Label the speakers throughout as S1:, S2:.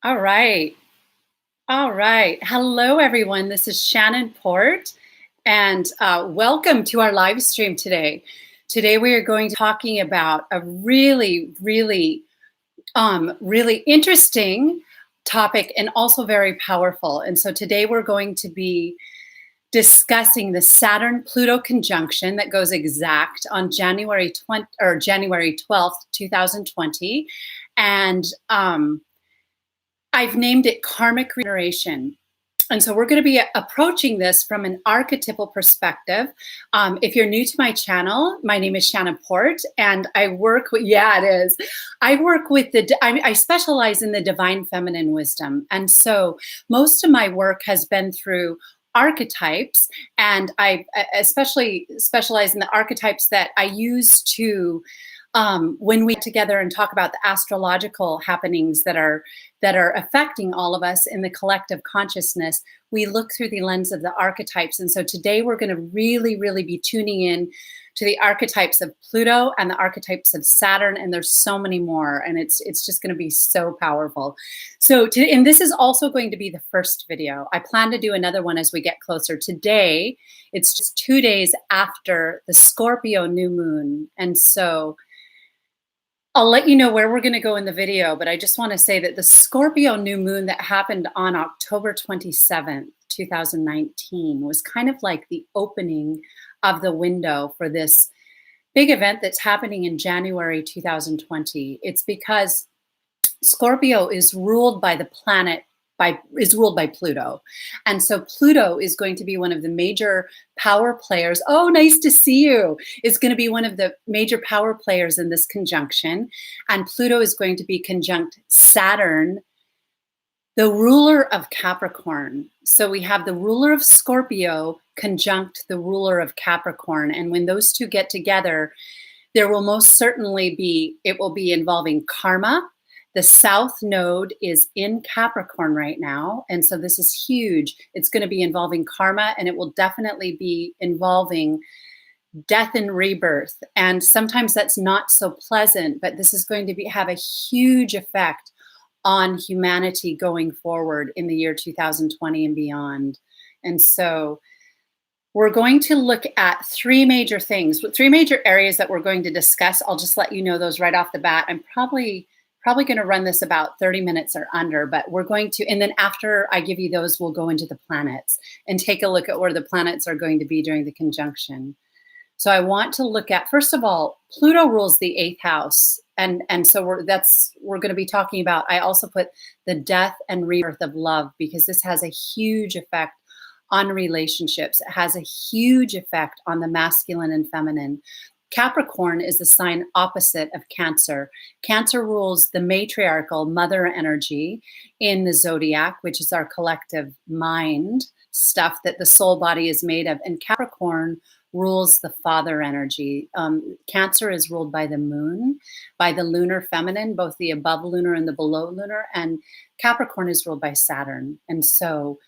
S1: All right. All right. Hello, everyone. This is Shannon Port, and welcome to our live stream today. Today, we are going to be talking about a really interesting topic and also very powerful. And so today, we're going to be discussing the Saturn-Pluto conjunction that goes exact on January 12th, 2020. And I've named it karmic regeneration. And so we're going to be approaching this from an archetypal perspective. If you're new to my channel, my name is Shannon Port, and I work with, I work with I specialize in the divine feminine wisdom. And so most of my work has been through archetypes, and I especially specialize in the archetypes that I use to when we get together and talk about the astrological happenings that are affecting all of us in the collective consciousness, we look through the lens of the archetypes. And so today we're going to really be tuning in to the archetypes of Pluto and the archetypes of Saturn, and there's so many more, and it's just going to be so powerful. So and this is also going to be the first video. I plan to do another one as we get closer. Today, it's just 2 days after the Scorpio New Moon, and so I'll let you know where we're going to go in the video, but I just want to say that the Scorpio New Moon that happened on October 27th, 2019 was kind of like the opening of the window for this big event that's happening in January 2020. It's because Scorpio is ruled by the planet, is ruled by Pluto. And so Pluto is going to be one of the major power players. Oh, nice to see you. It's going to be one of the major power players in this conjunction. And Pluto is going to be conjunct Saturn, the ruler of Capricorn. So we have the ruler of Scorpio conjunct the ruler of Capricorn. And when those two get together, there will most certainly be, it will be involving karma. The South Node is in Capricorn right now, and so this is huge. It's going to be involving karma, and it will definitely be involving death and rebirth. And sometimes that's not so pleasant, but this is going to have a huge effect on humanity going forward in the year 2020 and beyond. And so we're going to look at three major things, three major areas that we're going to discuss. I'll just let you know those right off the bat. I'm probably going to run this about 30 minutes or under, but we're going to, and then after I give you those, we'll go into the planets and take a look at where the planets are going to be during the conjunction. So I want to look at, first of all, Pluto rules the 8th house. And so we're going to be talking about, I also put the death and rebirth of love, because this has a huge effect on relationships. It has a huge effect on the masculine and feminine. Capricorn is the sign opposite of Cancer. Cancer rules the matriarchal mother energy in the zodiac, which is our collective mind stuff that the soul body is made of. And Capricorn rules the father energy. Cancer is ruled by the moon, by the lunar feminine, both the above lunar and the below lunar. And Capricorn is ruled by Saturn. And so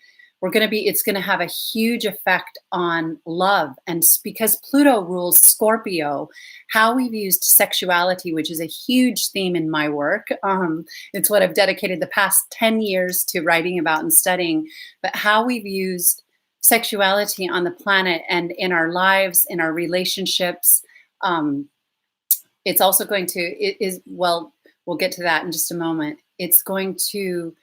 S1: it's going to have a huge effect on love. And because Pluto rules Scorpio, how we've used sexuality, which is a huge theme in my work. It's what I've dedicated the past 10 years to writing about and studying, but how we've used sexuality on the planet and in our lives, in our relationships. It's also going to, well, we'll get to that in just a moment. It's going to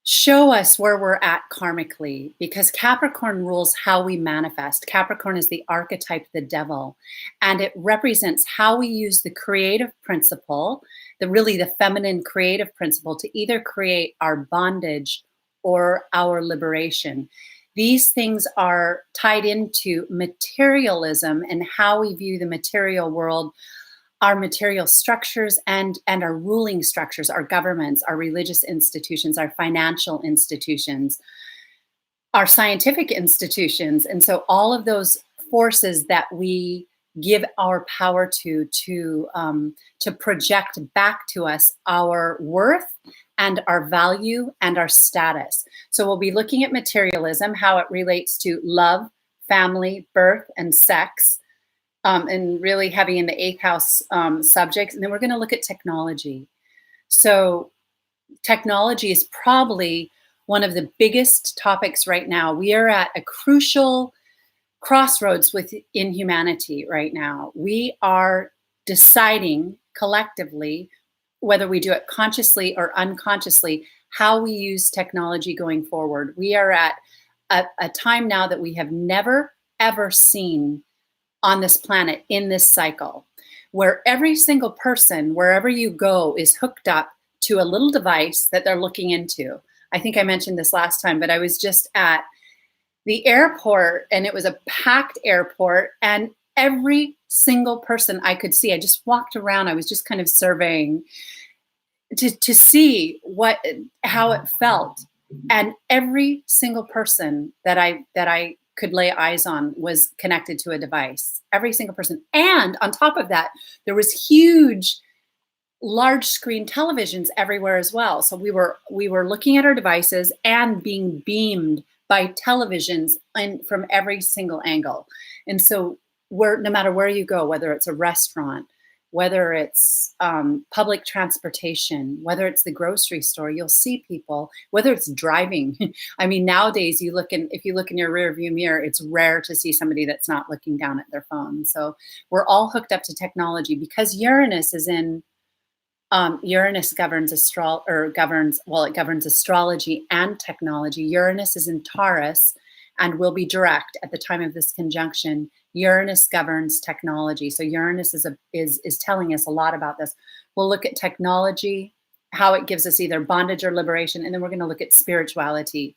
S1: show us where we're at karmically, because Capricorn rules how we manifest. Capricorn is the archetype, the devil, and it represents how we use the creative principle, the feminine creative principle, to either create our bondage or our liberation. These things are tied into materialism and how we view the material world, our material structures and our ruling structures, our governments, our religious institutions, our financial institutions, our scientific institutions. And so all of those forces that we give our power to project back to us our worth and our value and our status. So we'll be looking at materialism, how it relates to love, family, birth, and sex. And really heavy in the 8th house subjects. And then we're going to look at technology. So technology is probably one of the biggest topics right now. We are at a crucial crossroads within humanity right now. We are deciding collectively, whether we do it consciously or unconsciously, how we use technology going forward. We are at a time now that we have never, ever seen on this planet in this cycle, where every single person, wherever you go, is hooked up to a little device that they're looking into. I think I mentioned this last time, but I was just at the airport and it was a packed airport, and every single person I could see, I just walked around, I was just kind of surveying to see how it felt. And every single person that I could lay eyes on was connected to a device. Every single person. And on top of that, there was huge large screen televisions everywhere as well. So we were looking at our devices and being beamed by televisions from every single angle. And so no matter where you go, whether it's a restaurant, whether it's public transportation, whether it's the grocery store, you'll see people, whether it's driving. I mean, nowadays if you look in your rear view mirror, it's rare to see somebody that's not looking down at their phone. So we're all hooked up to technology because Uranus is in Uranus governs astrology and technology. Uranus is in Taurus and will be direct at the time of this conjunction. Uranus governs technology. So Uranus is telling us a lot about this. We'll look at technology, how it gives us either bondage or liberation, and then we're going to look at spirituality.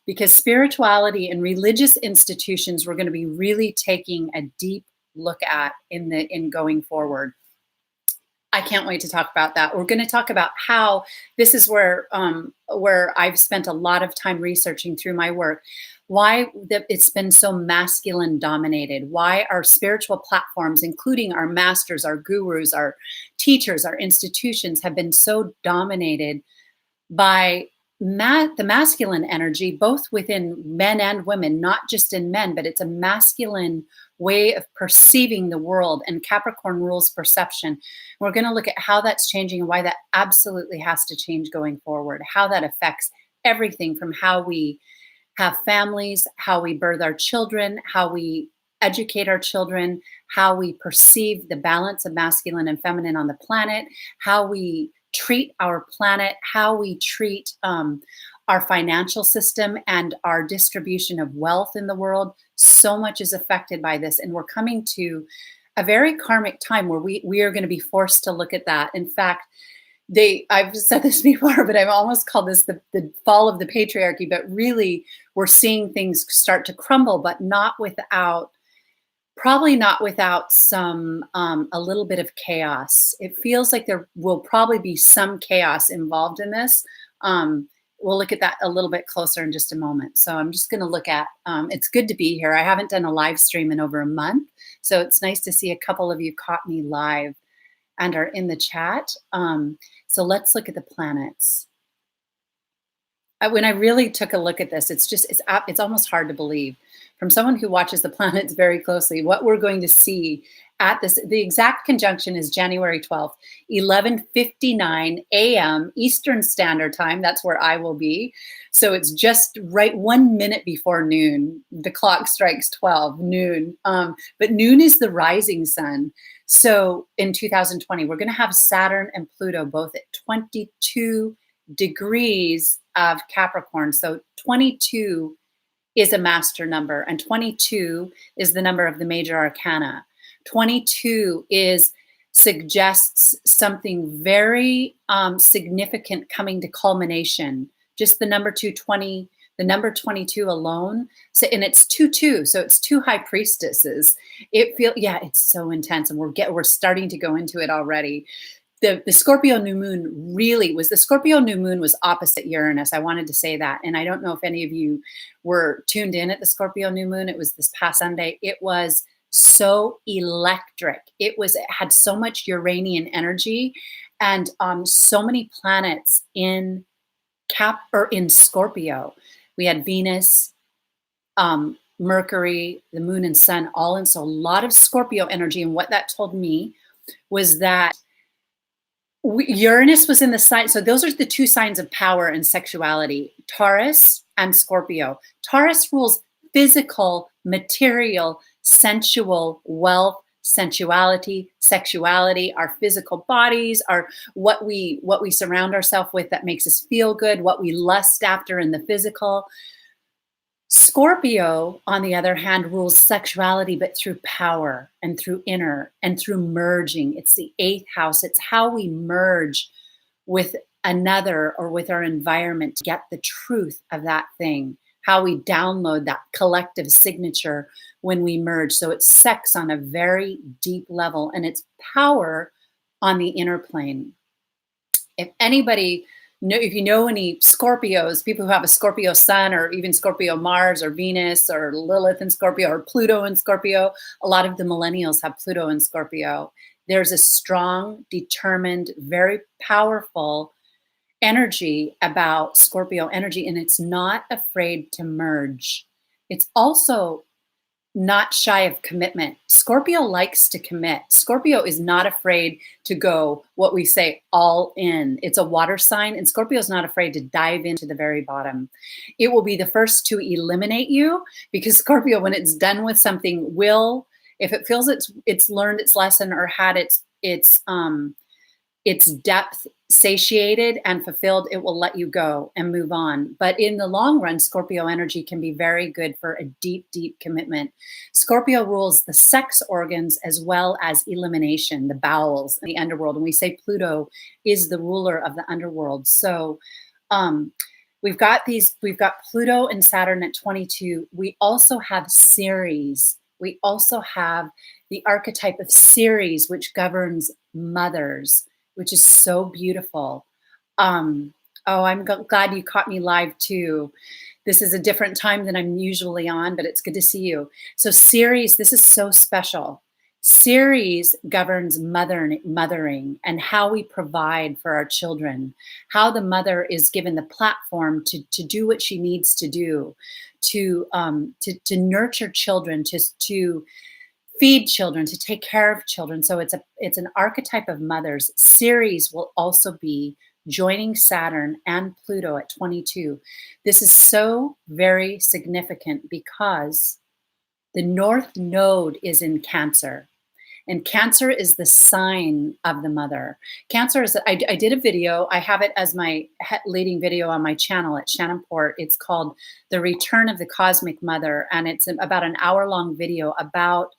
S1: Because spirituality and religious institutions we're going to be really taking a deep look at in going forward. I can't wait to talk about that. We're going to talk about how this is where I've spent a lot of time researching through my work, why it's been so masculine dominated, why our spiritual platforms, including our masters, our gurus, our teachers, our institutions have been so dominated by the masculine energy, both within men and women, not just in men, but it's a masculine way of perceiving the world, and Capricorn rules perception. We're going to look at how that's changing and why that absolutely has to change going forward, how that affects everything from how we have families, how we birth our children, how we educate our children, how we perceive the balance of masculine and feminine on the planet, how we treat our planet, how we treat our financial system and our distribution of wealth in the world. So much is affected by this. And we're coming to a very karmic time where we are going to be forced to look at that. In fact, I've said this before, but I've almost called this the fall of the patriarchy, but really we're seeing things start to crumble, but probably not without some, a little bit of chaos. It feels like there will probably be some chaos involved in this. We'll look at that a little bit closer in just a moment. So I'm just going to look at, it's good to be here. I haven't done a live stream in over a month. So it's nice to see a couple of you caught me live and are in the chat. So let's look at the planets. When I really took a look at this, it's almost hard to believe. From someone who watches the planets very closely, what we're going to see at this, the exact conjunction is January 12th, 11:59 a.m. Eastern Standard Time. That's where I will be. So it's just right 1 minute before noon. The clock strikes 12, noon. But noon is the rising sun. So in 2020, we're going to have Saturn and Pluto both at 22 degrees of Capricorn. So 22 is a master number, and 22 is the number of the major arcana. 22 suggests something very significant coming to culmination. Just the number 220, the number 22 alone. So, and it's 2-2, so it's two high priestesses. It's so intense, and we're starting to go into it already. The Scorpio New Moon the Scorpio New Moon was opposite Uranus. I wanted to say that. And I don't know if any of you were tuned in at the Scorpio New Moon. It was this past Sunday. It was so electric. It had so much Uranian energy and so many planets in Scorpio. We had Venus, Mercury, the moon and sun all in. So a lot of Scorpio energy. And what that told me was that Uranus was in the sign. So those are the two signs of power and sexuality, Taurus and Scorpio. Taurus rules physical, material, sensual wealth, sensuality, sexuality, our physical bodies, our what we surround ourselves with that makes us feel good, what we lust after in the physical. Scorpio, on the other hand, rules sexuality, but through power and through inner and through merging. It's the eighth house. It's how we merge with another or with our environment to get the truth of that thing, how we download that collective signature when we merge. So it's sex on a very deep level, and it's power on the inner plane. If anybody if you know any Scorpios, people who have a Scorpio sun or even Scorpio Mars or Venus or Lilith in Scorpio or Pluto in Scorpio, a lot of the millennials have Pluto in Scorpio. There's a strong, determined, very powerful energy about Scorpio energy, and it's not afraid to merge. It's also not shy of commitment. Scorpio likes to commit. Scorpio is not afraid to go, what we say, all in. It's a water sign, and Scorpio is not afraid to dive into the very bottom. It will be the first to eliminate you, because Scorpio, when it's done with something, will, if it feels it's learned its lesson or had its depth satiated and fulfilled, it will let you go and move on. But in the long run, Scorpio energy can be very good for a deep, deep commitment. Scorpio rules the sex organs as well as elimination, the bowels, and the underworld. And we say Pluto is the ruler of the underworld. So we've got Pluto and Saturn at 22. We also have Ceres. We also have the archetype of Ceres, which governs mothers, which is so beautiful. I'm glad you caught me live too. This is a different time than I'm usually on, but it's good to see you. So Ceres, this is so special. Ceres governs mothering and how we provide for our children, how the mother is given the platform to do what she needs to do, to nurture children, to feed children, to take care of children. So it's an archetype of mothers. Ceres will also be joining Saturn and Pluto at 22. This is so very significant because the North Node is in Cancer. And Cancer is the sign of the mother. Cancer is, I did a video, I have it as my leading video on my channel at Shannon Port. It's called The Return of the Cosmic Mother. And it's about an hour-long video about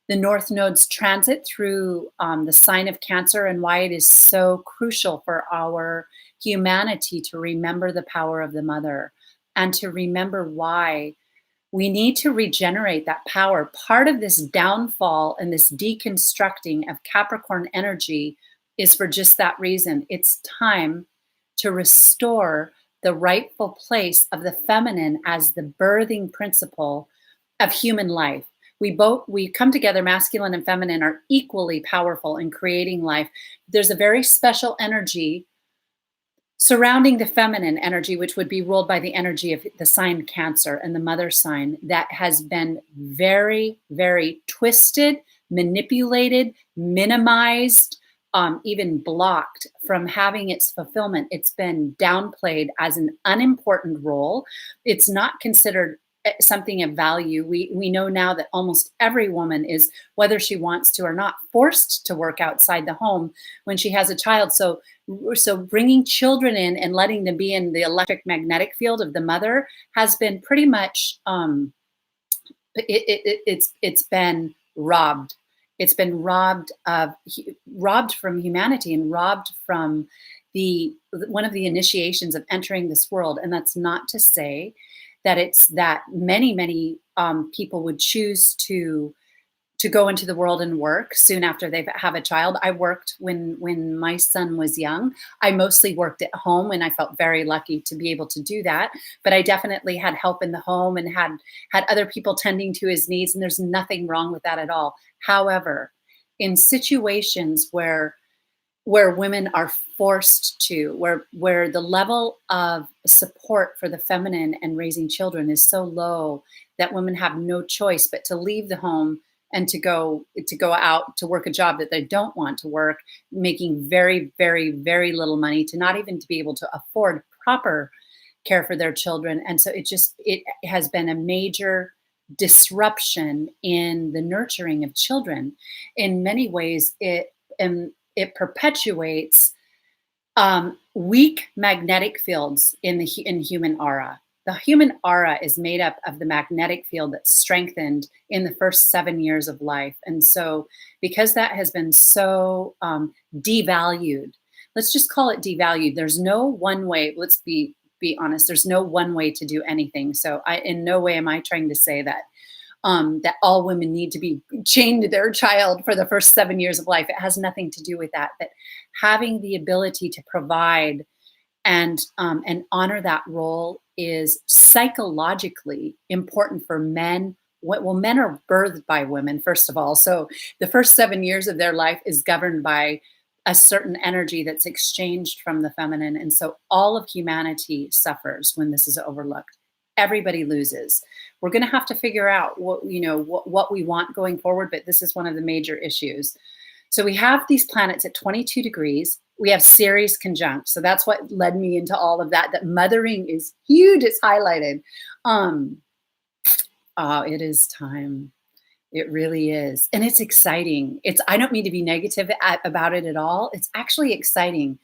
S1: the North Node's transit through the sign of Cancer and why it is so crucial for our humanity to remember the power of the mother and to remember why we need to regenerate that power. Part of this downfall and this deconstructing of Capricorn energy is for just that reason. It's time to restore the rightful place of the feminine as the birthing principle of human life. We come together, masculine and feminine are equally powerful in creating life. There's a very special energy surrounding the feminine energy, which would be ruled by the energy of the sign Cancer and the mother sign, that has been very, very twisted, manipulated, minimized, even blocked from having its fulfillment. It's been downplayed as an unimportant role. It's not considered something of value. We know now that almost every woman is, whether she wants to or not, forced to work outside the home when she has a child. So bringing children in and letting them be in the electric magnetic field of the mother has been pretty much it's been robbed. It's been robbed from humanity and robbed from one of the initiations of entering this world. And that's not to say that it's that many people would choose to go into the world and work soon after they have a child. I worked when my son was young. I mostly worked at home, and I felt very lucky to be able to do that. But I definitely had help in the home and had other people tending to his needs, and there's nothing wrong with that at all. However, in situations where women are forced to, where the level of support for the feminine and raising children is so low that women have no choice but to leave the home and to go out to work a job that they don't want to work, making very, very, very little money, to not even to be able to afford proper care for their children. And so it has been a major disruption in the nurturing of children. In many ways, it perpetuates weak magnetic fields in human aura. The human aura is made up of the magnetic field that's strengthened in the first 7 years of life. And so because that has been so devalued, let's just call it devalued. There's no one way, let's be honest, there's no one way to do anything. So in no way am I trying to say that that all women need to be chained to their child for the first 7 years of life. It has nothing to do with that. But having the ability to provide and honor that role is psychologically important for men. Well, men are birthed by women, first of all. So the first 7 years of their life is governed by a certain energy that's exchanged from the feminine. And so all of humanity suffers when this is overlooked. Everybody loses. We're going to have to figure out what we want going forward, but this is one of the major issues. So we have these planets at 22 degrees. We have Ceres conjunct. So that's what led me into all of that. That mothering is huge. It's highlighted. It is time. It really is. And it's exciting. I don't mean to be negative about it at all. It's actually exciting.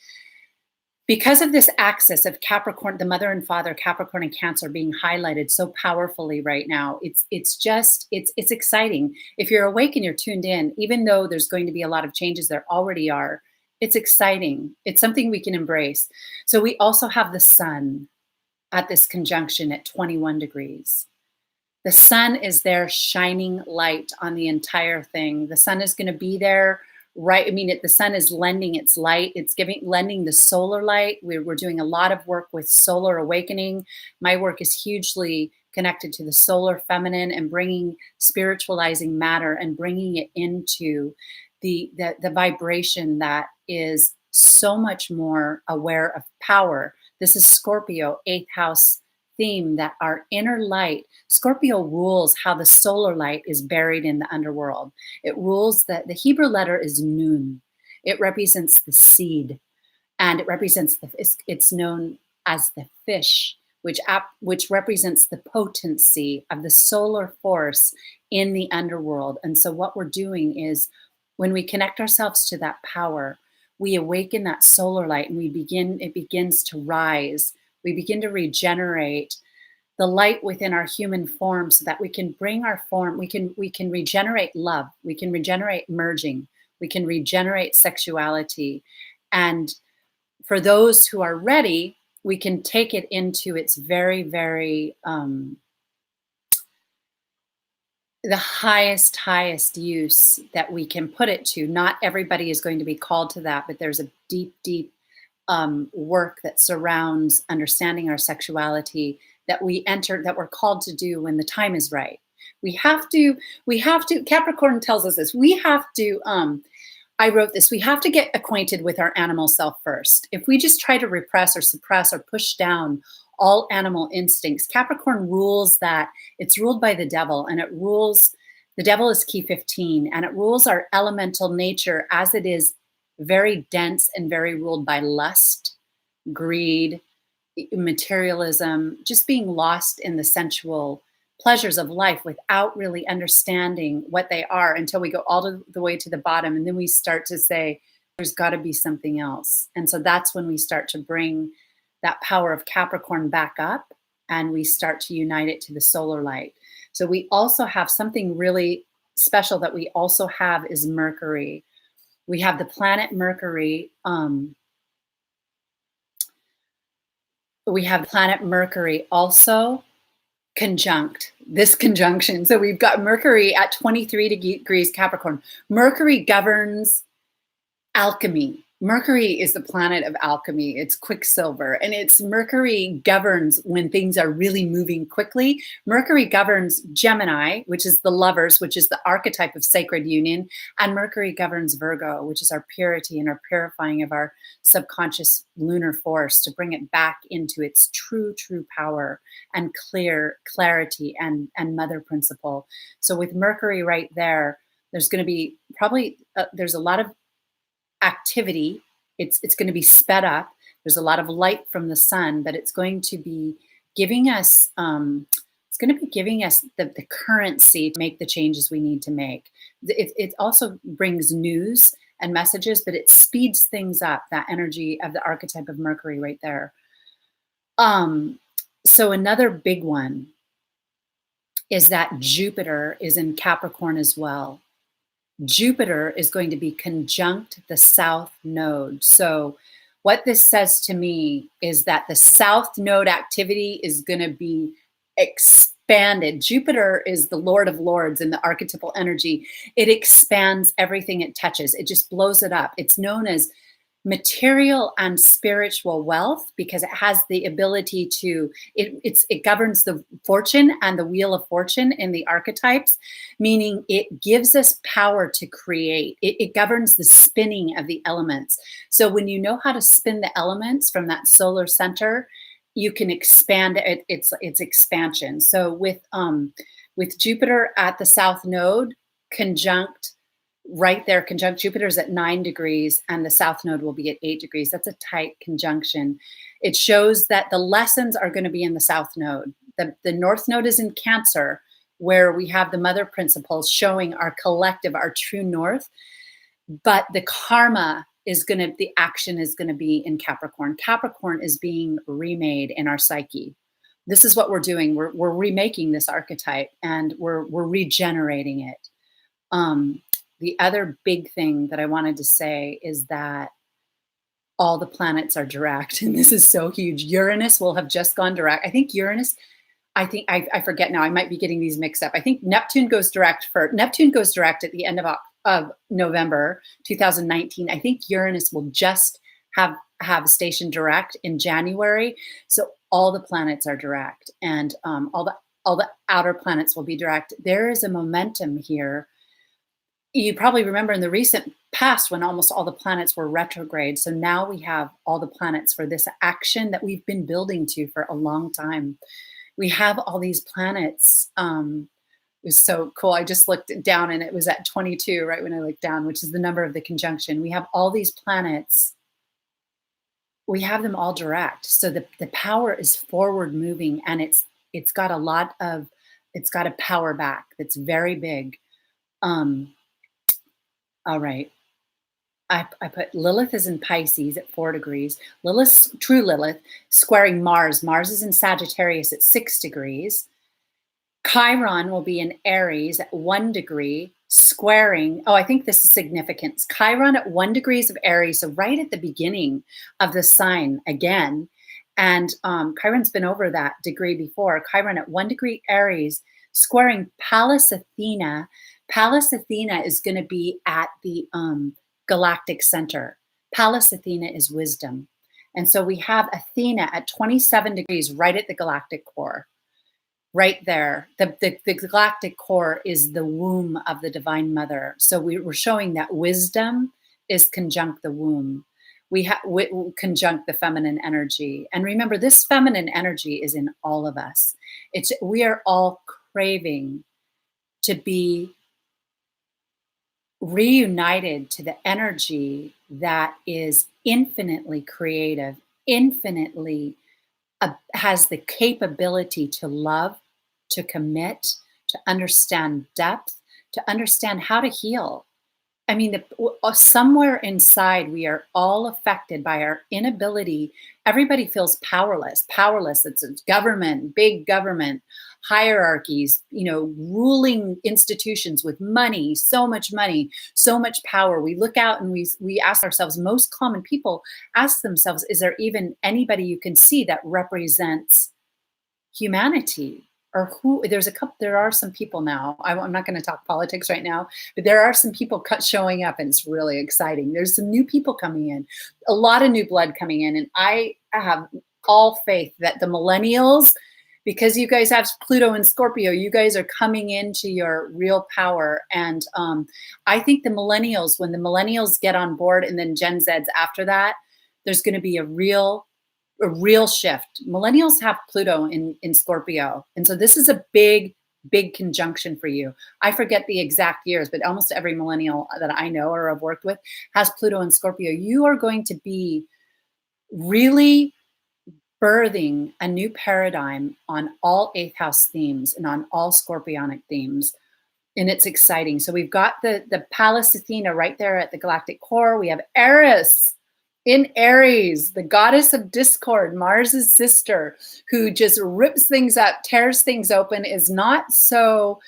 S1: Because of this axis of Capricorn, the mother and father, Capricorn and Cancer being highlighted so powerfully right now, it's exciting. If you're awake and you're tuned in, even though there's going to be a lot of changes, there already are, it's exciting. It's something we can embrace. So we also have the sun at this conjunction at 21 degrees. The sun is there shining light on the entire thing. The sun is going to be there. Right. I mean, the sun is lending its light. It's lending the solar light. We're doing a lot of work with solar awakening. My work is hugely connected to the solar feminine and bringing spiritualizing matter and bringing it into the vibration that is so much more aware of power. This is Scorpio, 8th house theme, that our inner light. Scorpio rules how the solar light is buried in the underworld. It rules that the Hebrew letter is Nun. It represents the seed, and it represents it's known as the fish, which represents the potency of the solar force in the underworld. And so what we're doing is, when we connect ourselves to that power, we awaken that solar light, and it begins to rise. We begin to regenerate the light within our human form, so that we can bring our form, we can regenerate love, we can regenerate merging, we can regenerate sexuality. And for those who are ready, we can take it into its very, very, the highest use that we can put it to. Not everybody is going to be called to that, but there's a deep work that surrounds understanding our sexuality that we're called to do when the time is right. We have to, Capricorn tells us this, we have to, I wrote this, we have to get acquainted with our animal self first. If we just try to repress or suppress or push down all animal instincts, Capricorn rules that, it's ruled by the devil, and the devil is key 15, and it rules our elemental nature as it is very dense and very ruled by lust, greed, materialism, just being lost in the sensual pleasures of life without really understanding what they are until we go all the way to the bottom. And then we start to say, there's got to be something else. And so that's when we start to bring that power of Capricorn back up, and we start to unite it to the solar light. So we also have something really special that we also have is Mercury. We have the planet Mercury. We have planet Mercury also conjunct this conjunction. So we've got Mercury at 23 degrees Capricorn. Mercury governs alchemy. Mercury is the planet of alchemy. It's quicksilver, and it's Mercury governs when things are really moving quickly. Mercury governs Gemini, which is the lovers, which is the archetype of sacred union, and Mercury governs Virgo, which is our purity and our purifying of our subconscious lunar force to bring it back into its true power and clarity and mother principle. So with Mercury right there, there's going to be probably there's a lot of activity. It's going to be sped up. There's a lot of light from the sun, but it's going to be giving us the currency to make the changes we need to make. It also brings news and messages, but it speeds things up, that energy of the archetype of Mercury right there. So another big one is that Jupiter is in Capricorn as well. Jupiter is going to be conjunct the South Node. So what this says to me is that the South Node activity is going to be expanded. Jupiter is the Lord of Lords in the archetypal energy. It expands everything it touches. It just blows it up. It's known as material and spiritual wealth because it has the ability to, it governs the fortune and the wheel of fortune in the archetypes, meaning it gives us power to create. It governs the spinning of the elements. So when you know how to spin the elements from that solar center, you can expand it. It's expansion. So with Jupiter at the South Node conjunct right there, conjunct Jupiter's at 9 degrees and the South Node will be at 8 degrees. That's a tight conjunction. It shows that the lessons are going to be in the South Node. The North Node is in Cancer, where we have the mother principles showing our collective, our true north. But the karma is going to, the action is going to be in Capricorn. Capricorn is being remade in our psyche. This is what we're doing. We're remaking this archetype and we're regenerating it. The other big thing that I wanted to say is that all the planets are direct, and this is so huge. Uranus will have just gone direct. I think Uranus, I forget now, I might be getting these mixed up. I think Neptune goes direct at the end of November 2019. I think Uranus will just have station direct in January. So all the planets are direct, and all the outer planets will be direct. There is a momentum here. You probably remember in the recent past when almost all the planets were retrograde. So now we have all the planets for this action that we've been building to for a long time. We have all these planets. It was so cool. I just looked down and it was at 22 right when I looked down, which is the number of the conjunction. We have all these planets. We have them all direct. So the power is forward moving, and it's got a power back that's very big. All right. I put Lilith is in Pisces at 4 degrees. True Lilith, squaring Mars. Mars is in Sagittarius at 6 degrees. Chiron will be in Aries at 1 degree, squaring. Oh, I think this is significant. Chiron at 1 degrees of Aries, so right at the beginning of the sign again. And Chiron's been over that degree before. Chiron at 1 degree Aries, squaring Pallas Athena. Pallas Athena is going to be at the galactic center. Pallas Athena is wisdom. And so we have Athena at 27 degrees right at the galactic core. Right there. The galactic core is the womb of the Divine Mother. So we're showing that wisdom is conjunct the womb. We conjunct the feminine energy. And remember, this feminine energy is in all of us. We are all craving to be reunited to the energy that is infinitely creative, infinitely has the capability to love, to commit, to understand depth, to understand how to heal. I mean, somewhere inside, we are all affected by our inability. Everybody feels powerless. It's government, big government, hierarchies, ruling institutions with money, so much power. We look out and we ask ourselves, most common people ask themselves, is there even anybody you can see that represents humanity? or who, there's a couple, there are some people now, I'm not going to talk politics right now, but there are some people showing up, and it's really exciting. There's some new people coming in, a lot of new blood coming in. And I have all faith that the millennials, because you guys have Pluto and Scorpio, you guys are coming into your real power. And I think the millennials, when the millennials get on board, and then Gen Zs after that, there's going to be a real shift. Millennials have Pluto in Scorpio. And so this is a big conjunction for you. I forget the exact years, but almost every millennial that I know or have worked with has Pluto and Scorpio. You are going to be really birthing a new paradigm on all 8th house themes and on all Scorpionic themes. And it's exciting. So we've got the Pallas Athena right there at the galactic core. We have Eris in Aries, the goddess of discord, Mars's sister, who just rips things up, tears things open, is not so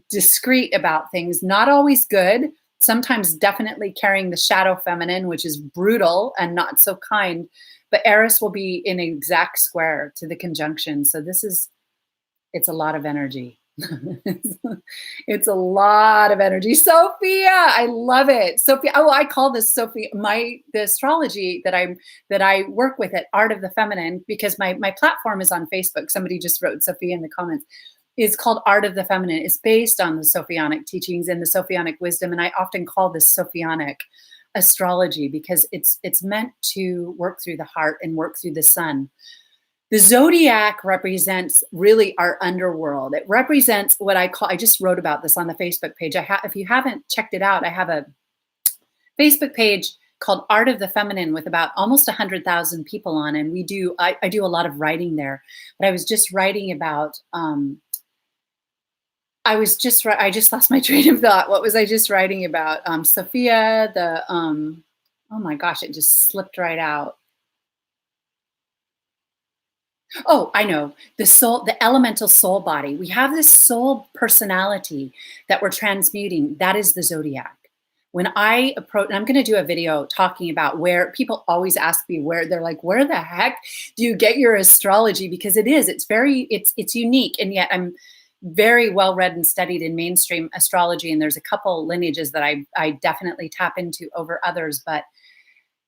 S1: discreet about things, not always good, sometimes definitely carrying the shadow feminine, which is brutal and not so kind. But Eris will be in exact square to the conjunction. So it's a lot of energy. It's a lot of energy. Sophia, I love it. Sophia, oh, I call this Sophia, the astrology that I work with at Art of the Feminine, because my platform is on Facebook. Somebody just wrote Sophia in the comments. It's called Art of the Feminine. It's based on the Sophionic teachings and the Sophionic wisdom. And I often call this Sophionic astrology because it's meant to work through the heart and work through the sun. The zodiac represents really our underworld. It represents what I just wrote about this on the Facebook page. If you haven't checked it out, I have a Facebook page called Art of the Feminine with about almost 100,000 people on. And I do a lot of writing there, but I was just writing about, I just lost my train of thought. What was I just writing about? Sophia, oh my gosh, it just slipped right out. Oh, I know. The soul, the elemental soul body. We have this soul personality that we're transmuting. That is the zodiac. When I approach, and I'm going to do a video talking about where people always ask me they're like, where the heck do you get your astrology? Because it's unique. And yet I'm very well read and studied in mainstream astrology. And there's a couple lineages that I definitely tap into over others. But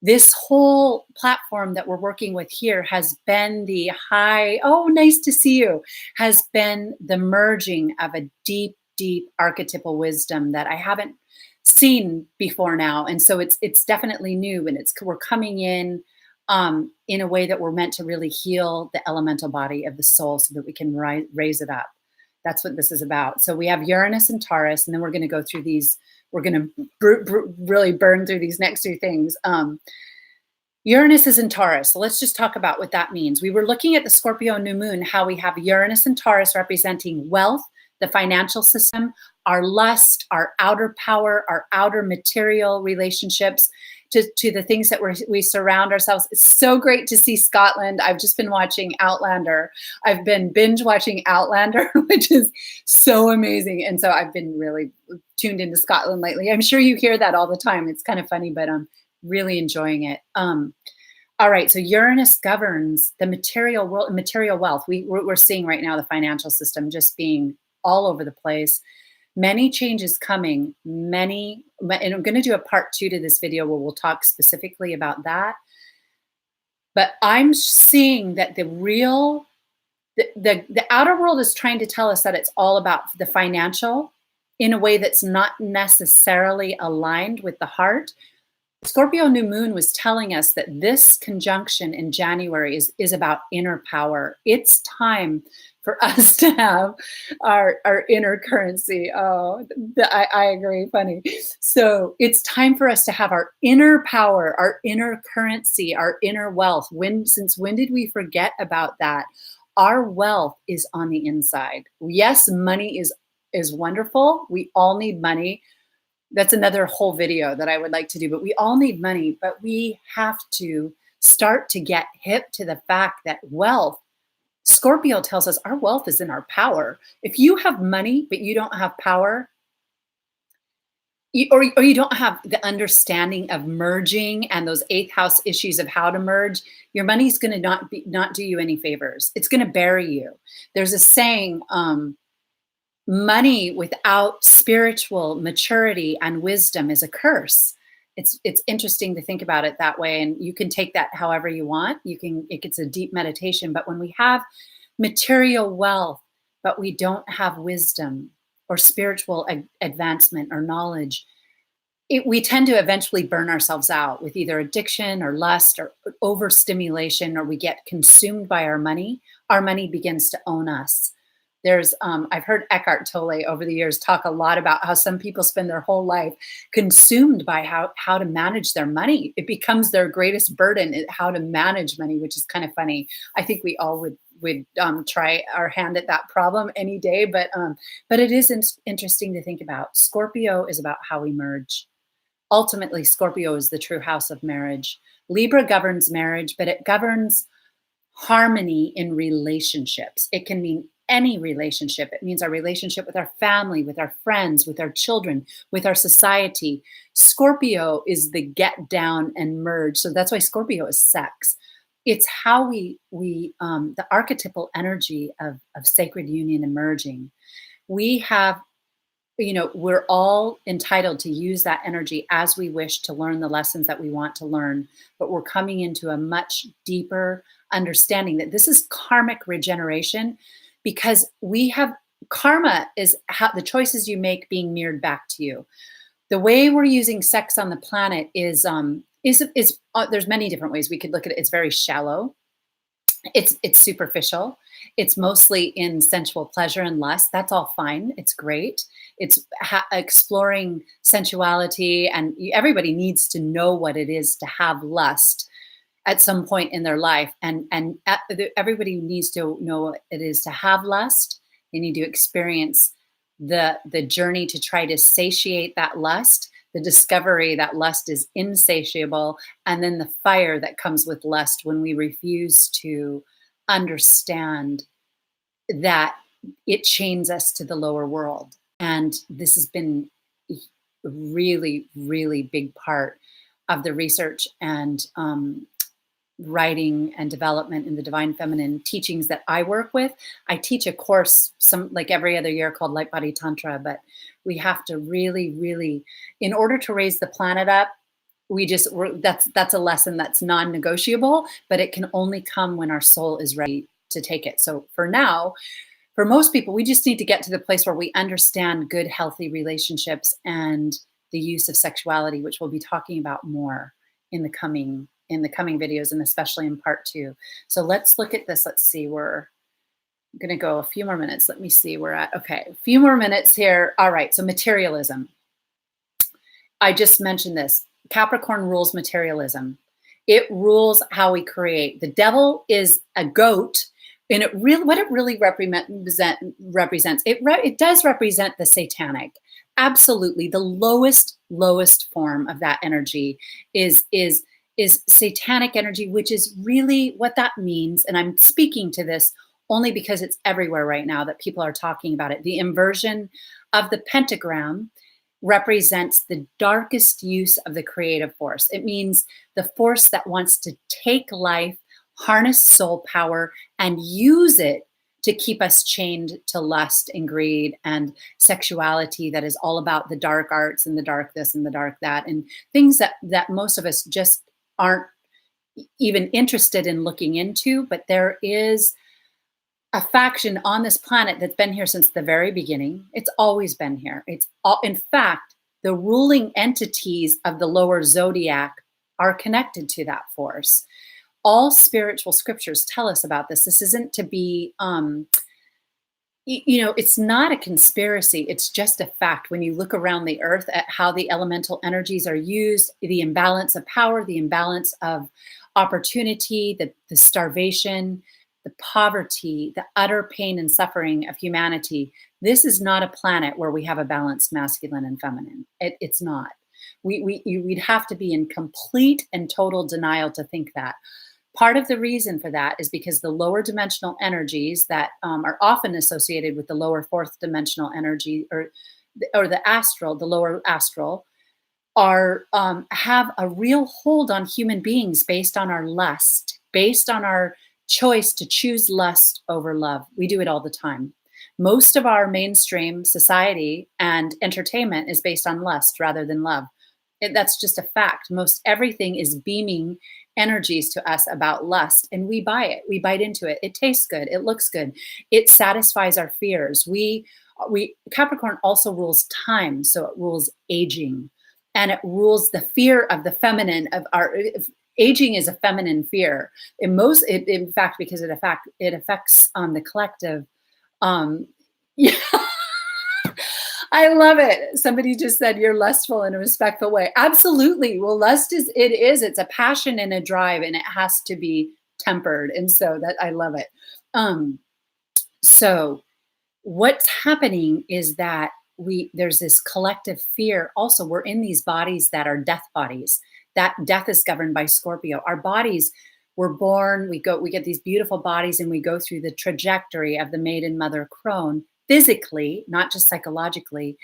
S1: this whole platform that we're working with here has been nice to see you, has been the merging of a deep, deep archetypal wisdom that I haven't seen before now. And so it's definitely new, and we're coming in a way that we're meant to really heal the elemental body of the soul so that we can raise it up. That's what this is about. So we have Uranus and Taurus, and then we're going to go through these. We're going to really burn through these next two things. Uranus is in Taurus. So let's just talk about what that means. We were looking at the Scorpio New Moon, how we have Uranus and Taurus representing wealth, the financial system, our lust, our outer power, our outer material relationships to the things that we surround ourselves. It's so great to see Scotland. I've just been watching Outlander. I've been binge watching Outlander, which is so amazing. And so I've been really tuned into Scotland lately. I'm sure you hear that all the time. It's kind of funny, but I'm really enjoying it. All right, so Uranus governs the material world, material wealth. We're seeing right now the financial system just being all over the place. Many changes coming, and I'm going to do a part 2 to this video where we'll talk specifically about that. But I'm seeing that the outer world is trying to tell us that it's all about the financial in a way that's not necessarily aligned with the heart. Scorpio New Moon was telling us that this conjunction in January is about inner power. It's time for us to have our inner currency. Oh, I agree, funny. So it's time for us to have our inner power, our inner currency, our inner wealth. Since when did we forget about that? Our wealth is on the inside. Yes, money is wonderful. We all need money. That's another whole video that I would like to do, but we all need money, but we have to start to get hip to the fact that wealth, Scorpio tells us our wealth is in our power. If you have money, but you don't have power, or you don't have the understanding of merging and those eighth house issues of how to merge, your money's going to not do you any favors. It's going to bury you. There's a saying, money without spiritual maturity and wisdom is a curse. It's interesting to think about it that way, and you can take that however you want. It's a deep meditation, but when we have material wealth, but we don't have wisdom or spiritual advancement or knowledge, we tend to eventually burn ourselves out with either addiction or lust or overstimulation, or we get consumed by our money. Our money begins to own us. I've heard Eckhart Tolle over the years talk a lot about how some people spend their whole life consumed by how to manage their money. It becomes their greatest burden, how to manage money, which is kind of funny. I think we all would try our hand at that problem any day, but it is interesting to think about. Scorpio is about how we merge. Ultimately, Scorpio is the true house of marriage. Libra governs marriage, but it governs harmony in relationships. It can mean any relationship. It means our relationship with our family, with our friends, with our children, with our society. Scorpio is the get down and merge. So that's why Scorpio is sex. It's how the archetypal energy of sacred union emerging. We have, we're all entitled to use that energy as we wish to learn the lessons that we want to learn, but we're coming into a much deeper understanding that this is karmic regeneration, because we have karma is how the choices you make being mirrored back to you. The way we're using sex on the planet is there's many different ways we could look at it. It's very shallow. It's superficial. It's mostly in sensual pleasure and lust. That's all fine. It's great. It's exploring sensuality, and everybody needs to know what it is to have lust at some point in their life. And everybody needs to know what it is to have lust. They need to experience the journey to try to satiate that lust, the discovery that lust is insatiable, and then the fire that comes with lust when we refuse to understand that it chains us to the lower world. And this has been a really, really big part of the research and writing and development in the divine feminine teachings that I work with. I teach a course like every other year called Light Body Tantra, but we have to really, really, in order to raise the planet up, that's a lesson that's non-negotiable, but it can only come when our soul is ready to take it. So for now, for most people, we just need to get to the place where we understand good, healthy relationships and the use of sexuality, which we'll be talking about more in the coming videos, and especially in part 2. So let's look at this. Let's see, we're going to go a few more minutes. Let me see, we're at, okay, a few more minutes here. All right, so materialism. I just mentioned this. Capricorn rules materialism. It rules how we create. The devil is a goat, and what it really represents, it does represent the satanic. Absolutely, the lowest form of that energy is satanic energy, which is really what that means. And I'm speaking to this only because it's everywhere right now that people are talking about it. The inversion of the pentagram represents the darkest use of the creative force. It means the force that wants to take life, harness soul power, and use it to keep us chained to lust and greed and sexuality that is all about the dark arts and the dark this and the dark that, and things that most of us just aren't even interested in looking into. But there is a faction on this planet that's been here since the very beginning. It's always been here. In fact, the ruling entities of the lower zodiac are connected to that force. All spiritual scriptures tell us about this. This isn't to be, it's not a conspiracy. It's just a fact. When you look around the earth at how the elemental energies are used, the imbalance of power, the imbalance of opportunity, the starvation, the poverty, the utter pain and suffering of humanity. This is not a planet where we have a balanced masculine and feminine. It's not. We'd have to be in complete and total denial to think that. Part of the reason for that is because the lower dimensional energies that are often associated with the lower fourth dimensional energy, or or the astral, the lower astral, are have a real hold on human beings based on our lust, based on our choice to choose lust over love. We do it all the time. Most of our mainstream society and entertainment is based on lust rather than love. That's just a fact. Most everything is beaming energies to us about lust, and we buy it. We bite into it. It tastes good. It looks good. It satisfies our fears. We Capricorn also rules time, so it rules aging, and it rules the fear of the feminine of our. Aging is a feminine fear. In fact, because it affects the collective. Yeah. I love it. Somebody just said you're lustful in a respectful way. Absolutely. Well, lust it's a passion and a drive, and it has to be tempered. And so that I love it. So what's happening is that there's this collective fear. Also, we're in these bodies that are death bodies. That death is governed by Scorpio. Our bodies, we're born, we get these beautiful bodies, and we go through the trajectory of the maiden mother crone, physically, not just psychologically.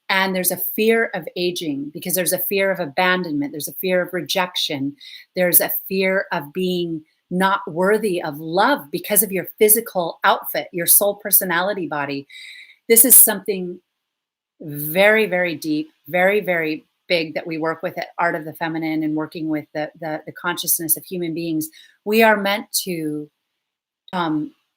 S1: And there's a fear of aging because there's a fear of abandonment. There's a fear of rejection. There's a fear of being not worthy of love because of your physical outfit, your soul personality body. This is something very, very deep, very, very big that we work with at Art of the Feminine and working with the consciousness of human beings. We are meant to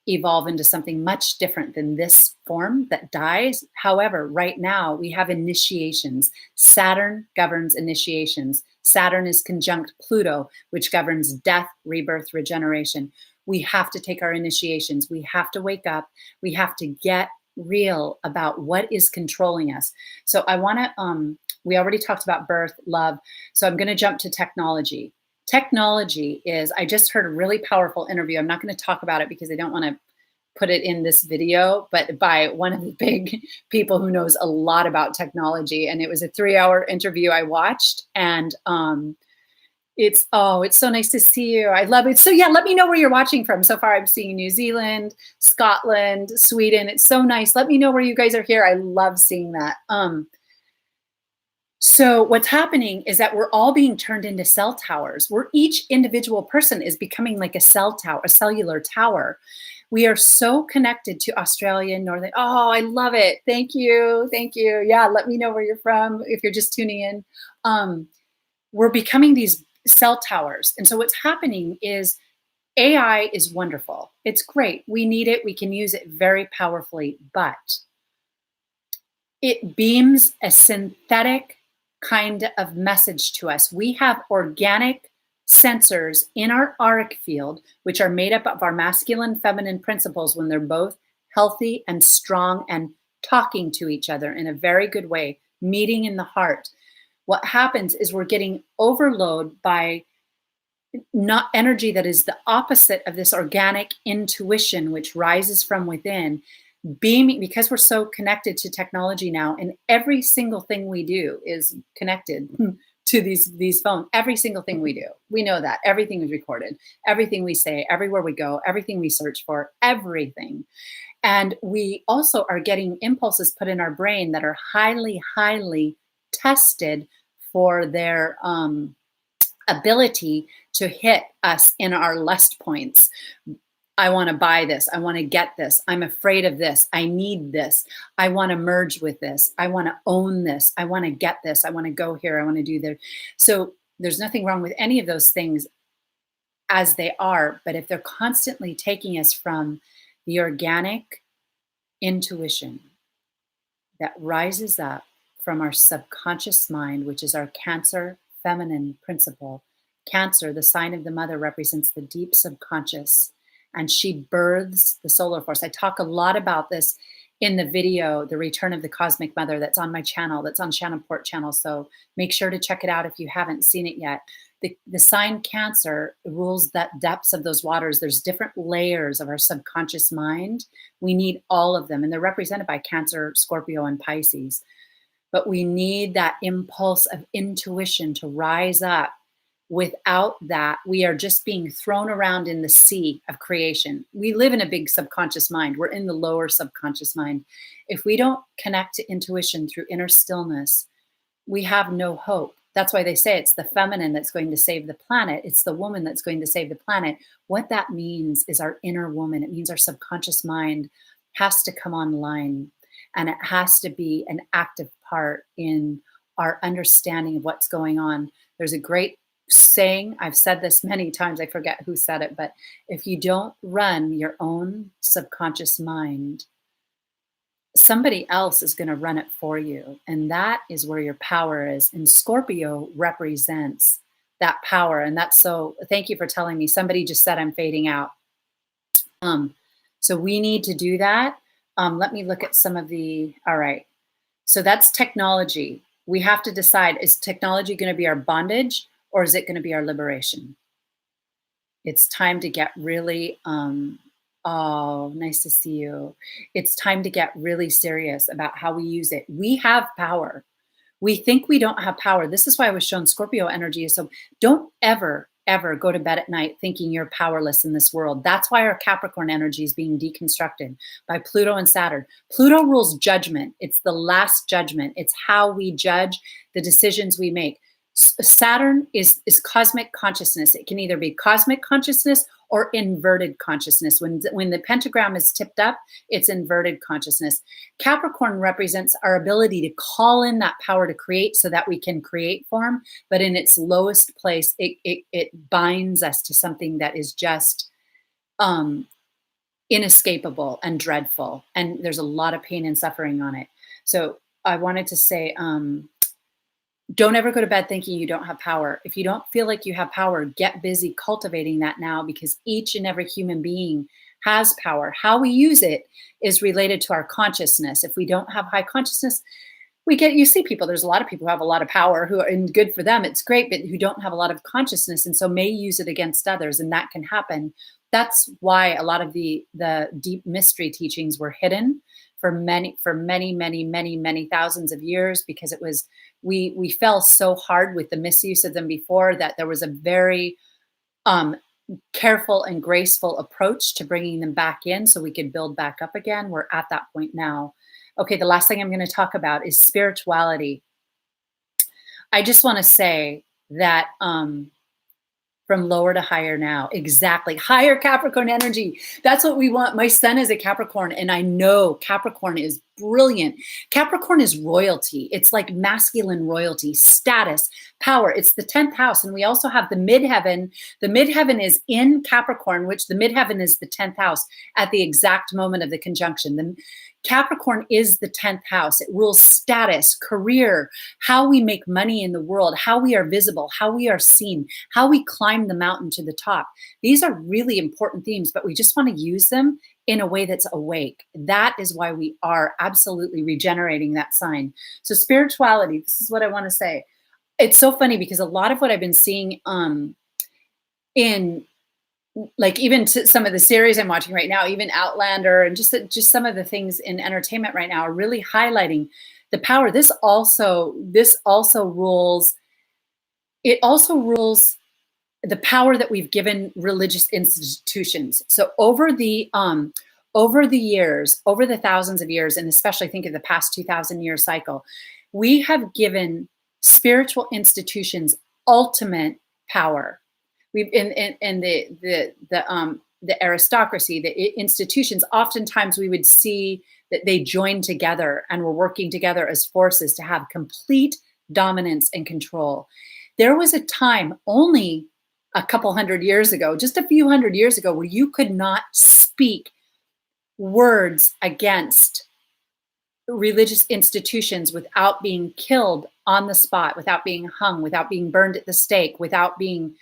S1: evolve into something much different than this form that dies. However, right now we have initiations. Saturn governs initiations. Saturn is conjunct Pluto, which governs death, rebirth, regeneration. We have to take our initiations. We have to wake up. We have to get real about what is controlling us. So I want to, we already talked about birth, love. So I'm going to jump to technology. Technology is, I just heard a really powerful interview. I'm not going to talk about it because I don't want to put it in this video, but by one of the big people who knows a lot about technology. And it was a 3-hour interview I watched. And it's so nice to see you. I love it. So yeah, let me know where you're watching from. So far I'm seeing New Zealand, Scotland, Sweden. It's so nice. Let me know where you guys are here. I love seeing that. So what's happening is that we're all being turned into cell towers, where each individual person is becoming like a cell tower, a cellular tower. We are so connected to Australia and Northern. Oh, I love it. Thank you. Thank you. Yeah, let me know where you're from if you're just tuning in. We're becoming these cell towers. And so what's happening is AI is wonderful. It's great. We need it. We can use it very powerfully, but it beams a synthetic kind of message to us. We have organic sensors in our auric field, which are made up of our masculine, feminine principles when they're both healthy and strong and talking to each other in a very good way, meeting in the heart. What happens is we're getting overload by not energy that is the opposite of this organic intuition, which rises from within, beaming, because we're so connected to technology now, and every single thing we do is connected to these phones. Every single thing we do, we know that everything is recorded, everything we say, everywhere we go, everything we search for, everything. And we also are getting impulses put in our brain that are highly, highly tested for their ability to hit us in our lust points. I want to buy this. I want to get this. I'm afraid of this. I need this. I want to merge with this. I want to own this. I want to get this. I want to go here. I want to do that. So there's nothing wrong with any of those things as they are. But if they're constantly taking us from the organic intuition that rises up from our subconscious mind, which is our Cancer feminine principle. Cancer, the sign of the mother, represents the deep subconscious, and she births the solar force. I talk a lot about this in the video, The Return of the Cosmic Mother, that's on my channel, that's on Shannon Port channel. So make sure to check it out if you haven't seen it yet. The sign Cancer rules that depths of those waters. There's different layers of our subconscious mind. We need all of them, and they're represented by Cancer, Scorpio, and Pisces. But we need that impulse of intuition to rise up Without that, we are just being thrown around in the sea of creation. We live in a big subconscious mind. We're in the lower subconscious mind. If we don't connect to intuition through inner stillness, we have no hope. That's why they say it's the feminine that's going to save the planet. It's the woman that's going to save the planet. What that means is our inner woman. It means our subconscious mind has to come online, and it has to be an active part in our understanding of what's going on. There's a great saying, I've said this many times, I forget who said it, but if you don't run your own subconscious mind, somebody else is going to run it for you. And that is where your power is. And Scorpio represents that power. And that's so, thank you for telling me. Somebody just said I'm fading out. So we need to do that. Let me look at some of the, all right. So that's technology. We have to decide, is technology going to be our bondage or is it going to be our liberation? It's time to get really, oh, nice to see you. It's time to get really serious about how we use it. We have power. We think we don't have power. This is why I was shown Scorpio energy. So don't ever, ever go to bed at night thinking you're powerless in this world. That's why our Capricorn energy is being deconstructed by Pluto and Saturn. Pluto rules judgment. It's the last judgment. It's how we judge the decisions we make. Saturn is cosmic consciousness. It can either be cosmic consciousness or inverted consciousness. When the pentagram is tipped up, it's inverted consciousness. Capricorn represents our ability to call in that power to create so that we can create form, but in its lowest place, it binds us to something that is just inescapable and dreadful. And there's a lot of pain and suffering on it. So I wanted to say, don't ever go to bed thinking you don't have power. If you don't feel like you have power, get busy cultivating that now, because each and every human being has power. How we use it is related to our consciousness. If we don't have high consciousness, you see people, there's a lot of people who have a lot of power who are, and good for them, it's great, but who don't have a lot of consciousness and so may use it against others, and that can happen. That's why a lot of the deep mystery teachings were hidden for many thousands of years, because it was, we fell so hard with the misuse of them before that there was a very careful and graceful approach to bringing them back in so we could build back up again. We're at that point now. Okay, the last thing I'm going to talk about is spirituality. I just want to say that from lower to higher now. Exactly. Higher Capricorn energy. That's what we want. My son is a Capricorn, and I know Capricorn is brilliant. Capricorn is royalty. It's like masculine royalty, status, power. It's the 10th house. And we also have the midheaven. The midheaven is in Capricorn, which the midheaven is the 10th house at the exact moment of the conjunction. The Capricorn is the 10th house. It rules status, career, how we make money in the world, how we are visible, how we are seen, how we climb the mountain to the top. These are really important themes, but we just want to use them in a way that's awake. That is why we are absolutely regenerating that sign. So spirituality, this is what I want to say. It's so funny because a lot of what I've been seeing in like even to some of the series I'm watching right now, even Outlander, and just some of the things in entertainment right now are really highlighting the power. This also rules. It also rules the power that we've given religious institutions. So over the years, over the thousands of years, and especially think of the past 2,000 year cycle, we have given spiritual institutions ultimate power. We've in the aristocracy, the institutions, oftentimes we would see that they joined together and were working together as forces to have complete dominance and control. There was a time only a couple hundred years ago, just a few hundred years ago, where you could not speak words against religious institutions without being killed on the spot, without being hung, without being burned at the stake, without being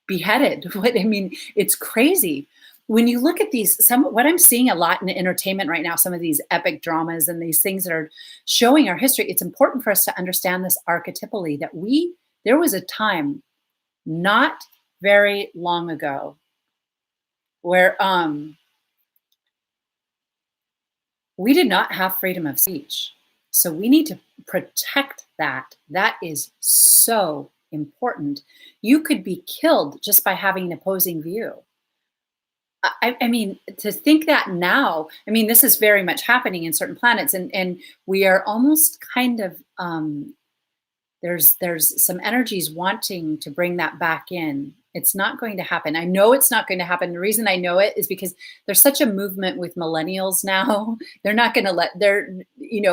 S1: beheaded. I mean, it's crazy. When you look at these, what I'm seeing a lot in entertainment right now, some of these epic dramas and these things that are showing our history, it's important for us to understand this archetypally, that there was a time not very long ago where we did not have freedom of speech. So we need to protect that. That is so important, you could be killed just by having an opposing view. I mean, to think that now, I mean, this is very much happening in certain planets, and we are almost kind of there's some energies wanting to bring that back in. It's not going to happen. I know it's not going to happen. The reason I know it is because there's such a movement with millennials now. They're not going to let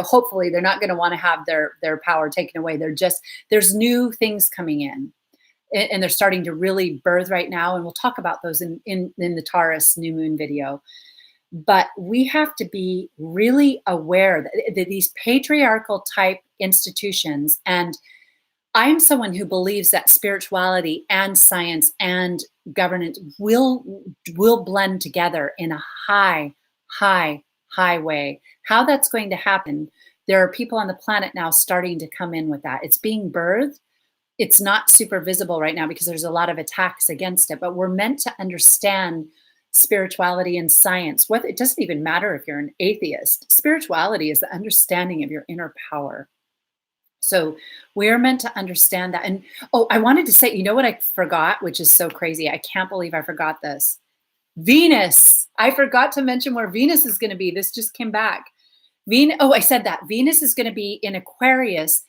S1: hopefully they're not going to want to have their power taken away. There's new things coming in, and they're starting to really birth right now. And we'll talk about those in the Taurus new moon video. But we have to be really aware that these patriarchal type institutions, and I'm someone who believes that spirituality and science and governance will blend together in a high way. How that's going to happen, there are people on the planet now starting to come in with that. It's being birthed. It's not super visible right now because there's a lot of attacks against it, but we're meant to understand spirituality and science. Whether it doesn't even matter if you're an atheist. Spirituality is the understanding of your inner power. So we're meant to understand that. And I wanted to say, you know what I forgot, which is so crazy. I can't believe I forgot this. Venus. I forgot to mention where Venus is going to be. This just came back. I said that. Venus is going to be in Aquarius,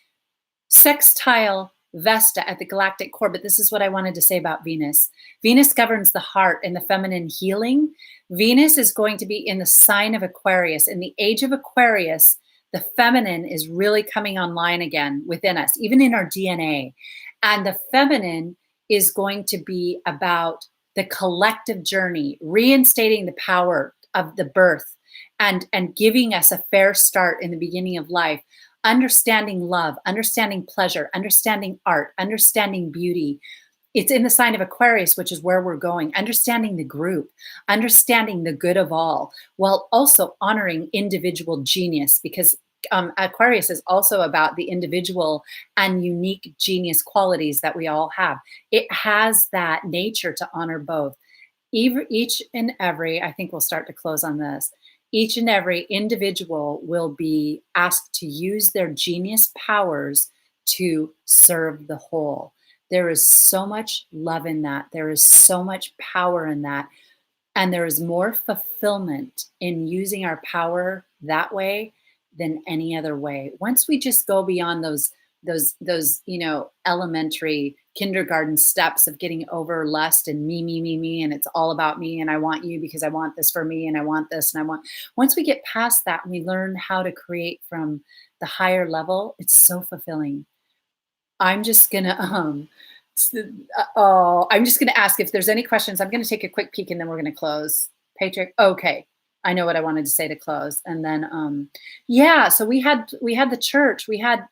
S1: sextile Vesta at the galactic core. But this is what I wanted to say about Venus. Venus governs the heart and the feminine healing. Venus is going to be in the sign of Aquarius. In the age of Aquarius, the feminine is really coming online again within us, even in our DNA. And the feminine is going to be about the collective journey, reinstating the power of the birth and giving us a fair start in the beginning of life, understanding love, understanding pleasure, understanding art, understanding beauty. It's in the sign of Aquarius, which is where we're going, understanding the group, understanding the good of all, while also honoring individual genius, because Aquarius is also about the individual and unique genius qualities that we all have. It has that nature to honor both. Each and every, I think we'll start to close on this, each and every individual will be asked to use their genius powers to serve the whole. There is so much love in that. There is so much power in that. And there is more fulfillment in using our power that way than any other way. Once we just go beyond those elementary kindergarten steps of getting over lust and me, and it's all about me, and I want you because I want this for me, and I want this, and I want. Once we get past that and we learn how to create from the higher level, it's so fulfilling. I'm just gonna I'm just gonna ask if there's any questions. I'm gonna take a quick peek and then we're gonna close. Patrick, okay. I know what I wanted to say to close. And then so we had the church, we had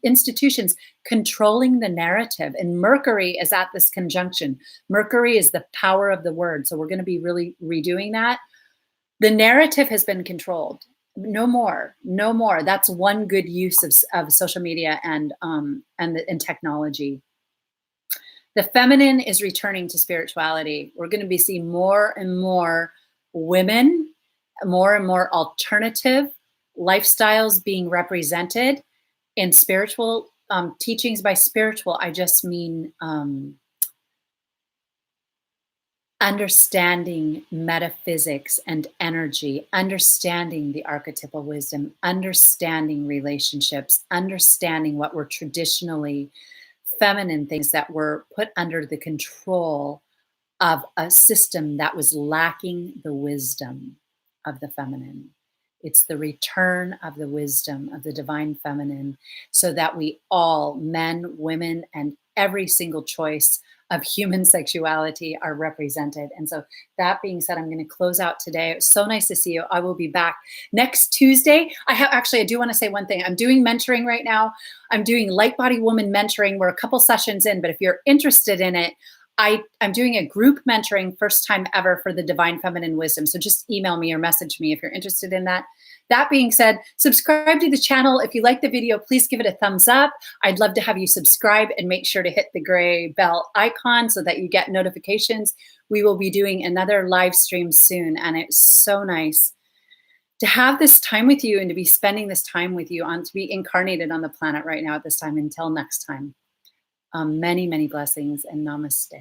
S1: institutions controlling the narrative, and Mercury is at this conjunction. Mercury is the power of the word. So we're gonna be really redoing that. The narrative has been controlled. No more. That's one good use of social media and technology. The feminine is returning to spirituality. We're going to be seeing more and more women, more and more alternative lifestyles being represented in spiritual teachings. By spiritual, I just mean understanding metaphysics and energy, understanding the archetypal wisdom, understanding relationships, understanding what were traditionally feminine things that were put under the control of a system that was lacking the wisdom of the feminine. It's the return of the wisdom of the divine feminine, so that we all, men, women, and every single choice of human sexuality are represented. And so that being said, I'm going to close out today. It was so nice to see you. I will be back next Tuesday. I do want to say one thing. I'm doing mentoring right now. I'm doing Light Body Woman mentoring. We're a couple sessions in, but if you're interested in it, I'm doing a group mentoring, first time ever, for the divine feminine wisdom. So just email me or message me if you're interested in that. That being said, subscribe to the channel. If you like the video, please give it a thumbs up. I'd love to have you subscribe, and make sure to hit the gray bell icon so that you get notifications. We will be doing another live stream soon, and it's so nice to have this time with you and to be spending this time with you, to be incarnated on the planet right now at this time. Until next time. Many, many blessings, and namaste.